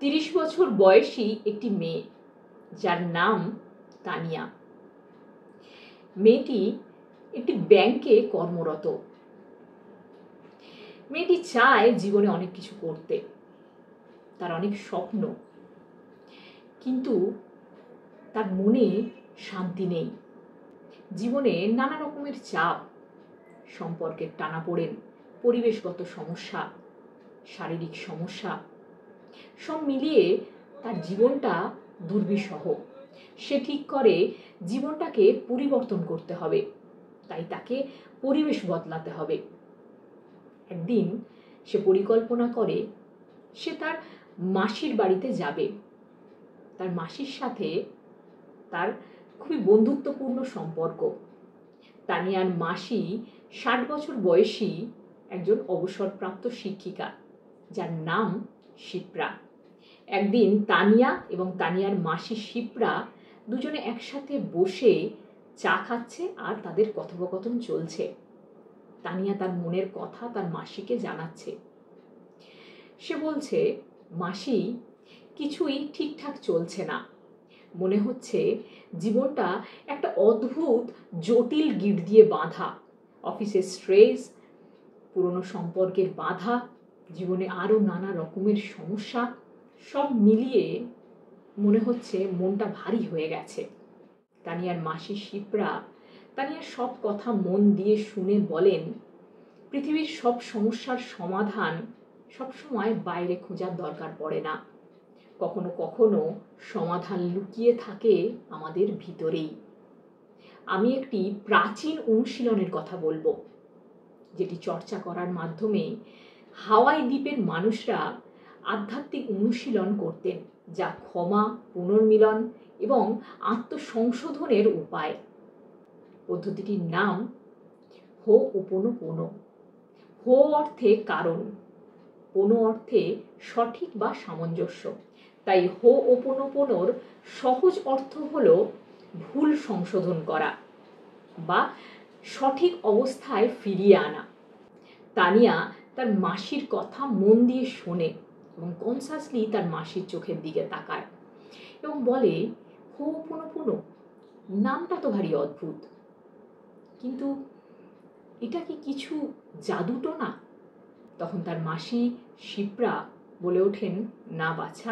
30 বছর বয়সী একটি মেয়ে, যার নাম তানিয়া। মেয়েটি একটি ব্যাংকে কর্মরত। মেয়েটি চায় জীবনে অনেক কিছু করতে, তার অনেক স্বপ্ন, কিন্তু তার মনে শান্তি নেই। জীবনে নানা রকমের চাপ, সম্পর্কের টানাপোড়েন, পরিবেশগত সমস্যা, শারীরিক সমস্যা, সব মিলিয়ে তার জীবনটা দুর্বিষহ। সে ঠিক করে জীবনটাকে পরিবর্তন করতে হবে, তাই তাকে পরিবেশ বদলাতে হবে। একদিন সে পরিকল্পনা করে সে তার মাসির বাড়িতে যাবে। তার মাসির সাথে তার খুবই বন্ধুত্বপূর্ণ সম্পর্ক। তানিয়ার মাসি 60 বছর বয়সী একজন অবসরপ্রাপ্ত শিক্ষিকা, যার নাম শিপ্রা। একদিন তানিয়া এবং তানিয়ার মাসি শিপ্রা দুজনে একসাথে বসে চা খাচ্ছে আর তাদের কথোপকথন চলছে। তানিয়া তার মনের কথা তার মাসিকে জানাচ্ছে। সে বলছে, মাসি, কিছুই ঠিকঠাক চলছে না। মনে হচ্ছে জীবনটা একটা অদ্ভুত জটিল গিঁট দিয়ে বাঁধা। অফিসের স্ট্রেস, পুরনো সম্পর্কের বাধা, জীবনে আরও নানা রকমের সমস্যা, সব মিলিয়ে মনে হচ্ছে মনটা ভারী হয়ে গেছে। তানিয়ার মাসি শিপ্রা তানিয়ার সব কথা মন দিয়ে শুনে বলেন, পৃথিবীর সব সমস্যার সমাধান সবসময় বাইরে খোঁজার দরকার পড়ে না। কখনো কখনো সমাধান লুকিয়ে থাকে আমাদের ভিতরেই। আমি একটি প্রাচীন অনুশীলনের কথা বলবো, যেটি চর্চা করার মাধ্যমে হাওয়াই দ্বীপের মানুষরা আধ্যাত্মিক অনুশীলন করতেন, যা ক্ষমা, পুনর্মিলন এবং আত্মসংশোধনের উপায়। পদ্ধতিটির নাম হো'ওপনোপোনো। হো অর্থে কারণ, পোনো অর্থে সঠিক বা সামঞ্জস্য। তাই হো'ওপনোপোনোর সহজ অর্থ হলো ভুল সংশোধন করা বা সঠিক অবস্থায় ফিরিয়ে আনা। তানিয়া তার মাসির কথা মন দিয়ে শোনে এবং কনসাসলি তার মাসির চোখের দিকে তাকায় এবং বলে, হো'ওপনোপোনো, নামটা তো ভারী অদ্ভুত, কিন্তু এটা কি কিছু জাদুটো না? তখন তার মাসি শিপ্রা বলে ওঠেন, না বাছা,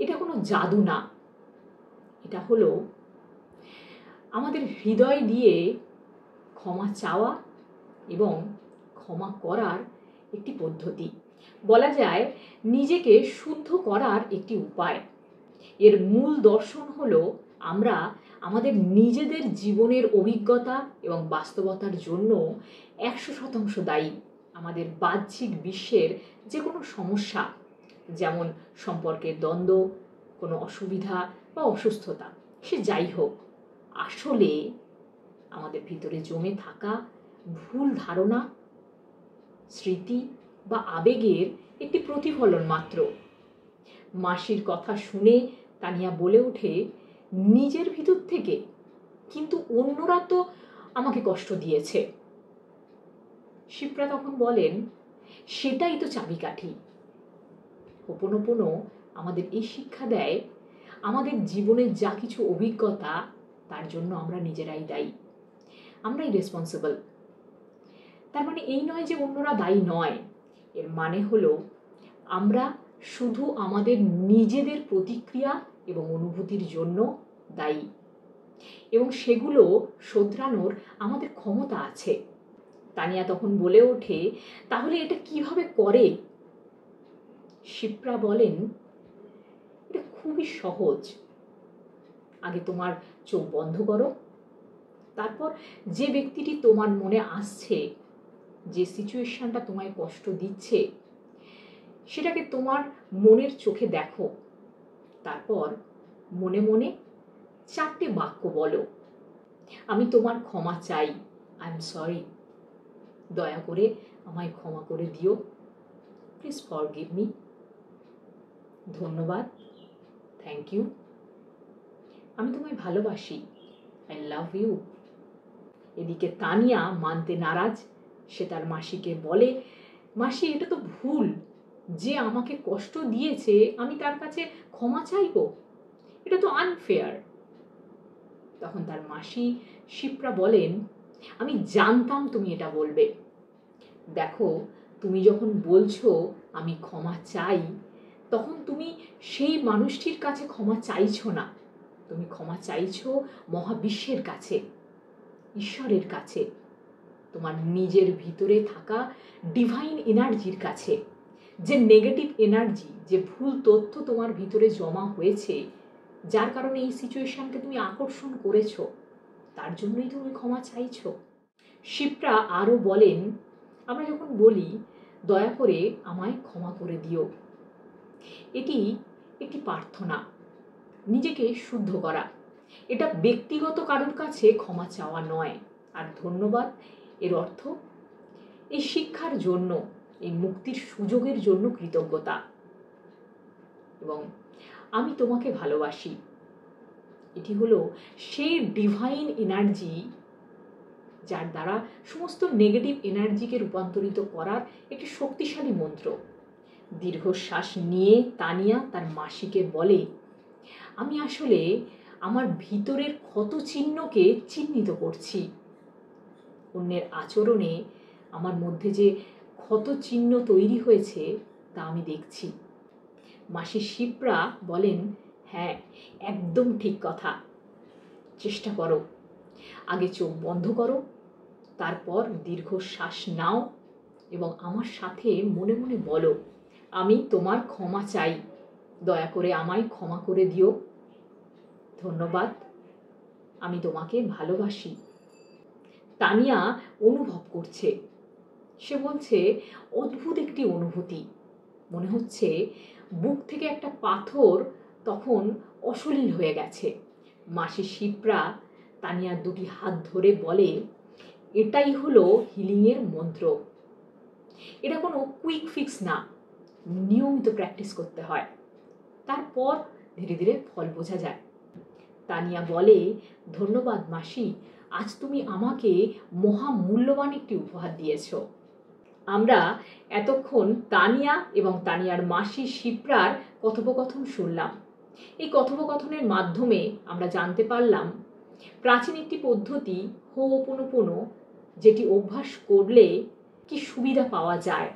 এটা কোনো জাদু না। এটা হলো আমাদের হৃদয় দিয়ে ক্ষমা চাওয়া এবং ক্ষমা করার একটি পদ্ধতি। বলা যায় নিজেকে শুদ্ধ করার একটি উপায়। এর মূল দর্শন হলো আমরা আমাদের নিজেদের জীবনের অভিজ্ঞতা এবং বাস্তবতার জন্য 100% দায়ী। আমাদের বাহ্যিক বিশ্বের যে কোনো সমস্যা, যেমন সম্পর্কের দ্বন্দ্ব, কোনো অসুবিধা বা অসুস্থতা, সে যাই হোক, আসলে আমাদের ভিতরে জমে থাকা ভুল ধারণা, স্মৃতি বা আবেগের একটি প্রতিফলন মাত্র। মাসির কথা শুনে তানিয়া বলে ওঠে, নিজের ভিতর থেকে? কিন্তু অন্যরা তো আমাকে কষ্ট দিয়েছে। শিপ্রা তখন বলেন, সেটাই তো চাবিকাঠি। হো'ওপনোপোনো আমাদের এই শিক্ষা দেয়, আমাদের জীবনের যা কিছু অভিজ্ঞতা, তার জন্য আমরা নিজেরাই দায়ী, আমরাই রেসপন্সিবল। তার মানে এই নয় যে অন্যরা দায়ী নয়। এর মানে হলো আমরা শুধু আমাদের নিজেদের প্রতিক্রিয়া এবং অনুভূতির জন্য দায়ী, এবং সেগুলো শোধরানোর আমাদের ক্ষমতা আছে। তানিয়া তখন বলে ওঠে, তাহলে এটা কিভাবে করে? শিপ্রা বলেন, এটা খুবই সহজ। আগে তোমার চোখ বন্ধ করো, তারপর যে ব্যক্তিটি তোমার মনে আসছে, যে সিচুয়েশনটা তোমায় কষ্ট দিচ্ছে, সেটাকে তোমার মনের চোখে দেখো। তারপর মনে মনে 4টে বাক্য বলো। আমি তোমার ক্ষমা চাই, আই এম সরি, দয়া করে আমায় ক্ষমা করে দিও, প্লিজ ফরগিভ মি, ধন্যবাদ, থ্যাংক ইউ, আমি তোমায় ভালোবাসি, আই লাভ ইউ। এদিকে তানিয়া মানতে নারাজ। সে তার মাসিকে বলে, মাসি, এটা তো ভুল, যে আমাকে কষ্ট দিয়েছে আমি তার কাছে ক্ষমা চাইব? এটা তো আনফেয়ার। তখন তার মাসি শিপ্রা বলেন, আমি জানতাম তুমি এটা বলবে। দেখো, তুমি যখন বলছো আমি ক্ষমা চাই, তখন তুমি সেই মানুষটির কাছে ক্ষমা চাইছো না, তুমি ক্ষমা চাইছো মহাবিশ্বের কাছে, ঈশ্বরের কাছে, তোমার নিজের ভিতরে থাকা ডিভাইন এনার্জির কাছে। যে নেগেটিভ এনার্জি, যে ভুল তথ্য তোমার ভিতরে জমা হয়েছে, যার কারণে এই সিচুয়েশনকে তুমি আকর্ষণ করেছো, তার জন্যই তুমি ক্ষমা চাইছো। শিপ্রা আরও বলেন, আমরা যখন বলি দয়া করে আমায় ক্ষমা করে দিও, এটি একটি প্রার্থনা, নিজেকে শুদ্ধ করা। এটা ব্যক্তিগত কারোর কাছে ক্ষমা চাওয়া নয়। আর ধন্যবাদ এর অর্থ এই শিক্ষার জন্য, এই মুক্তির সুযোগের জন্য কৃতজ্ঞতা। এবং আমি তোমাকে ভালোবাসি, এটি হলো সেই ডিভাইন এনার্জি যার দ্বারা সমস্ত নেগেটিভ এনার্জিকে রূপান্তরিত করার একটি শক্তিশালী মন্ত্র। দীর্ঘশ্বাস নিয়ে তানিয়া তার মাসিকে বলে, আমি আসলে আমার ভিতরের ক্ষত চিহ্নকে চিহ্নিত করছি। অন্যের আচরণে আমার মধ্যে যে ক্ষত চিহ্ন তৈরি হয়েছে তা আমি দেখছি। মাসি শিপ্রা বলেন, হ্যাঁ, একদম ঠিক কথা। চেষ্টা করো, আগে চোখ বন্ধ করো, তারপর দীর্ঘশ্বাস নাও এবং আমার সাথে মনে মনে বলো, আমি তোমার ক্ষমা চাই, দয়া করে আমায় ক্ষমা করে দিও, ধন্যবাদ, আমি তোমাকে ভালোবাসি। তানিয়া অনুভব করছে, সে বলছে, অদ্ভুত একটি অনুভূতি, মনে হচ্ছে বুক থেকে একটা পাথর তখন অসলীল হয়ে গেছে। মাসি শিপ্রা তানিয়ার দুটি হাত ধরে বলে, এটাই হলো হিলিংয়ের মন্ত্র। এটা কোনো কুইক ফিক্স না, নিয়মিত প্র্যাকটিস করতে হয়, তারপর ধীরে ধীরে ফল বোঝা যায়। তানিয়া বলে, ধন্যবাদ মাসি, আজ তুমি আমাকে মহামূল্যবান একটি উপহার দিয়েছ। আমরা এতক্ষণ তানিয়া এবং তানিয়ার মাসি শিপ্রার কথোপকথন শুনলাম। এই কথোপকথনের মাধ্যমে আমরা জানতে পারলাম প্রাচীন একটি পদ্ধতি হো'ওপোনোপোনো, যেটি অভ্যাস করলে কি সুবিধা পাওয়া যায়।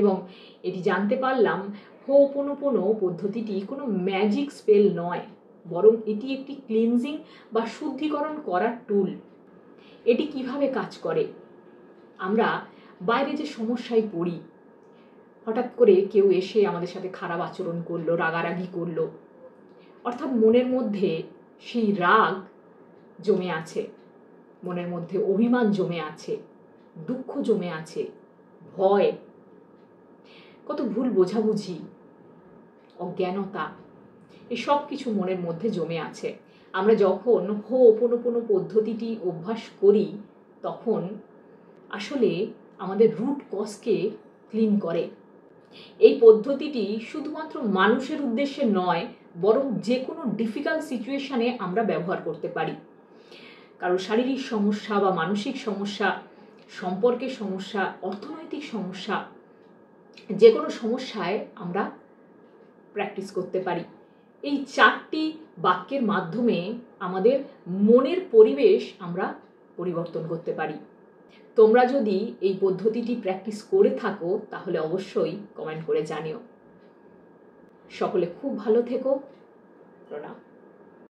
এবং এটি জানতে পারলাম হো'ওপোনোপোনো পদ্ধতিটি কোনো ম্যাজিক স্পেল নয়, বরং এটি একটি ক্লিনজিং বা শুদ্ধিকরণ করার টুল। এটি কিভাবে কাজ করে? আমরা বাইরে যে সমস্যায় পড়ি, হঠাৎ করে কেউ এসে আমাদের সাথে খারাপ আচরণ করলো, রাগারাগি করলো, অর্থাৎ মনের মধ্যে সেই রাগ জমে আছে, মনের মধ্যে অভিমান জমে আছে, দুঃখ জমে আছে, ভয়, কত ভুল বোঝাবুঝি, অজ্ঞানতা, এসব কিছু মনের মধ্যে জমে আছে। আমরা যখন হো'ওপোনোপোনো পদ্ধতিটি অভ্যাস করি, তখন আসলে আমাদের রুট কজকে ক্লিন করে। এই পদ্ধতিটি শুধুমাত্র মানুষের উদ্দেশ্যে নয়, বরং যে কোনো ডিফিকাল্ট সিচুয়েশানে আমরা ব্যবহার করতে পারি। কারো শারীরিক সমস্যা বা মানসিক সমস্যা, সম্পর্কের সমস্যা, অর্থনৈতিক সমস্যা, যে কোনো সমস্যায় আমরা প্র্যাকটিস করতে পারি। এই 4টি বাক্যের মাধ্যমে আমাদের মনের পরিবেশ আমরা পরিবর্তন করতে পারি। তোমরা যদি এই পদ্ধতিটি প্র্যাকটিস করে থাকো তাহলে অবশ্যই কমেন্ট করে জানিও। সকলে খুব ভালো থেকো।